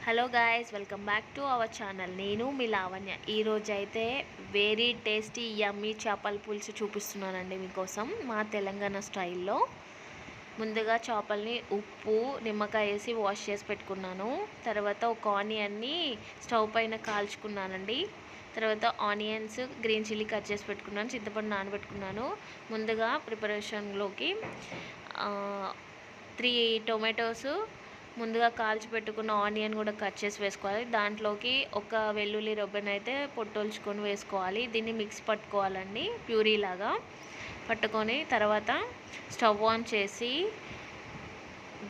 Hello guys, welcome back to our channel. నేను మీ లావణ్య. ఈరోజు అయితే వెరీ టేస్టీ యమ్మీ చేపల పులుసు చూపిస్తున్నానండి మీకోసం మా తెలంగాణ స్టైల్లో. ముందుగా చేపల్ని ఉప్పు నిమ్మకాయ వేసి వాష్ చేసి పెట్టుకున్నాను. తర్వాత ఒక ఆనియన్ని స్టవ్ పైన కాల్చుకున్నానండి. తర్వాత ఆనియన్స్, గ్రీన్ చిల్లీ కట్ చేసి పెట్టుకున్నాను, చింతపండు నానబెట్టుకున్నాను. ముందుగా ప్రిపరేషన్లోకి 3 టొమాటోస్, ముందుగా కాల్చి పెట్టుకున్న ఆనియన్ కూడా కట్ చేసి వేసుకోవాలి. దాంట్లోకి ఒక వెల్లుల్లి రొబ్బెనైతే పొట్టొల్చుకొని వేసుకోవాలి. దీన్ని మిక్స్ పట్టుకోవాలండి, ప్యూరీ లాగా పట్టుకొని తర్వాత స్టవ్ ఆన్ చేసి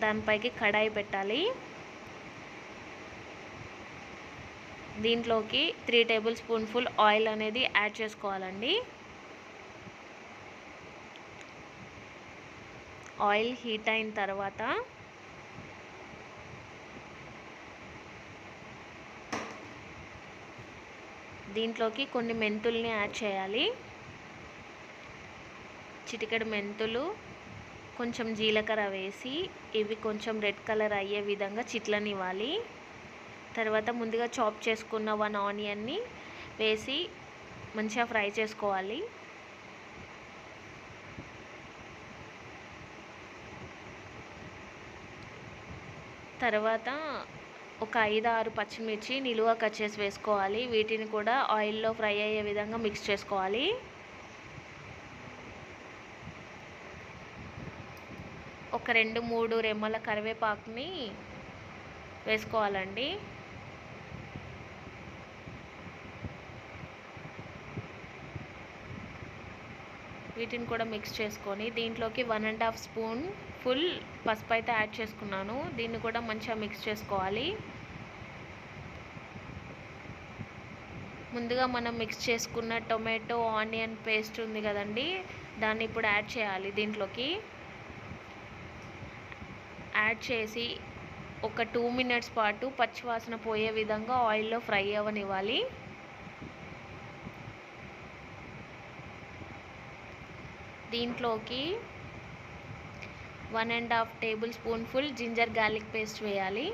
దానిపైకి కడాయి పెట్టాలి. దీంట్లోకి 3 టేబుల్ స్పూన్ఫుల్ ఆయిల్ అనేది యాడ్ చేసుకోవాలండి. ఆయిల్ హీట్ అయిన తర్వాత దీంట్లోకి కొన్ని మెంతుల్ని యాడ్ చేయాలి. చిటికెడు మెంతులు, కొంచెం జీలకర్ర వేసి ఇవి కొంచెం రెడ్ కలర్ అయ్యే విధంగా చిట్లనివ్వాలి. తర్వాత ముందుగా చాప్ చేసుకున్న 1 ఆనియన్ని వేసి మంచిగా ఫ్రై చేసుకోవాలి. తర్వాత ఒక 5-6 పచ్చిమిర్చి నిలువ కట్ చేసి వేసుకోవాలి. వీటిని కూడా ఆయిల్లో ఫ్రై అయ్యే విధంగా మిక్స్ చేసుకోవాలి. ఒక 2-3 రెమ్మల కరివేపాకుని వేసుకోవాలండి. వీటిని కూడా మిక్స్ చేసుకొని దీంట్లోకి 1½ స్పూన్ ఫుల్ పసుపు అయితే యాడ్ చేసుకున్నాను. దీన్ని కూడా మంచిగా మిక్స్ చేసుకోవాలి. ముందుగా మనం మిక్స్ చేసుకున్న టొమాటో ఆనియన్ పేస్ట్ ఉంది కదండి, దాన్ని ఇప్పుడు యాడ్ చేయాలి. దీంట్లోకి యాడ్ చేసి ఒక 2 మినిట్స్ పాటు పచ్చివాసన పోయే విధంగా ఆయిల్లో ఫ్రై అవ్వనివ్వాలి. దీంట్లోకి 1½ table spoonful ginger garlic paste వేయాలి.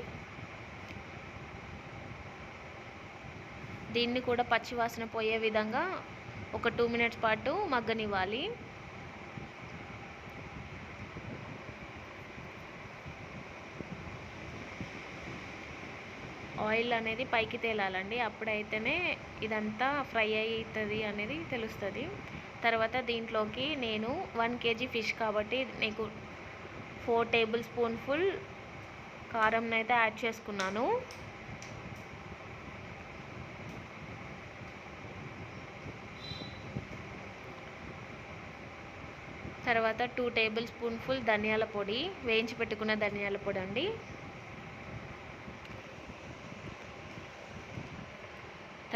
దీన్ని కూడా పచ్చివాసన పోయే విధంగా ఒక 2 మినిట్స్ పాటు మగ్గనివ్వాలి. ఆయిల్ అనేది పైకి తేలాలండి, అప్పుడైతేనే ఇదంతా ఫ్రై అవుతుంది అనేది తెలుస్తుంది. తర్వాత దీంట్లోకి నేను 1 kg ఫిష్ కాబట్టి నీకు 4 టేబుల్ స్పూన్ఫుల్ కారంని అయితే యాడ్ చేసుకున్నాను. తర్వాత 2 టేబుల్ స్పూన్ఫుల్ ధనియాల పొడి, వేయించి పెట్టుకున్న ధనియాల పొడి అండి.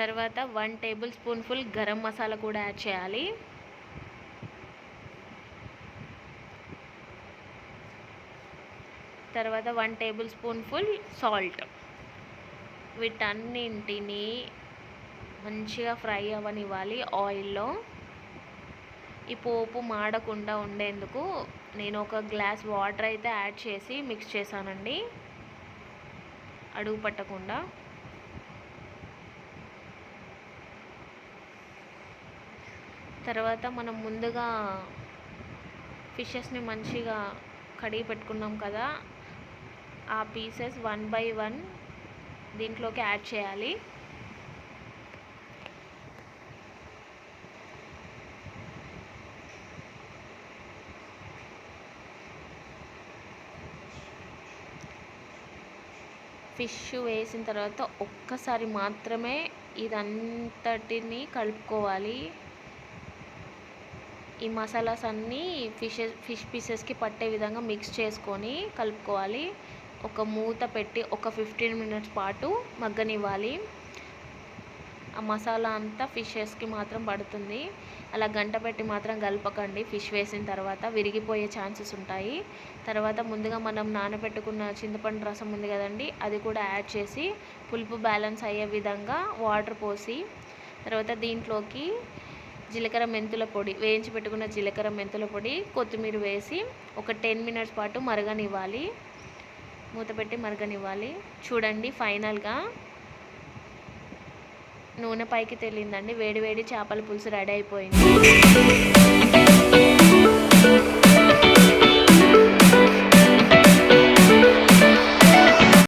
తర్వాత 1 టేబుల్ స్పూన్ఫుల్ గరం మసాలా కూడా యాడ్ చేయాలి. తర్వాత 1 టేబుల్ స్పూన్ఫుల్ సాల్ట్. వీటన్నింటినీ మంచిగా ఫ్రై అవ్వనివ్వాలి ఆయిల్లో. ఈ పోపు మాడకుండా ఉండేందుకు నేను ఒక గ్లాస్ వాటర్ అయితే యాడ్ చేసి మిక్స్ చేశానండి, అడుగు పట్టకుండా. తర్వాత మనం ముందుగా ఫిషెస్ని మంచిగా కడిగి పెట్టుకున్నాం కదా, ఆ పీసెస్ 1 by 1 దీంట్లోకి యాడ్ చేయాలి. ఫిష్ వేసిన తర్వాత ఒక్కసారి మాత్రమే ఇదంతటిని కలుపుకోవాలి. ఈ మసాలాస్ అన్నీ ఫిష్ పీసెస్కి పట్టే విధంగా మిక్స్ చేసుకొని కలుపుకోవాలి. ఒక మూత పెట్టి ఒక 15 మినిట్స్ పాటు మగ్గనివ్వాలి. ఆ మసాలా అంతా ఫిషెస్కి మాత్రం పడుతుంది. అలా గంట పెట్టి మాత్రం కలపకండి, ఫిష్ వేసిన తర్వాత విరిగిపోయే ఛాన్సెస్ ఉంటాయి. తర్వాత ముందుగా మనం నానబెట్టుకున్న చింతపండు రసం ఉంది కదండి, అది కూడా యాడ్ చేసి పులుపు బ్యాలెన్స్ అయ్యే విధంగా వాటర్ పోసి తర్వాత దీంట్లోకి జీలకర్ర మెంతుల పొడి, వేయించి పెట్టుకున్న జీలకర్ర మెంతుల పొడి, కొత్తిమీర వేసి ఒక 10 మినిట్స్ పాటు మరగనివ్వాలి. మూత పెట్టి మరగనివ్వాలి. చూడండి ఫైనల్గా నూనె పైకి తేలిందండి. వేడి వేడి చేపల పులుసు రెడీ అయిపోయింది.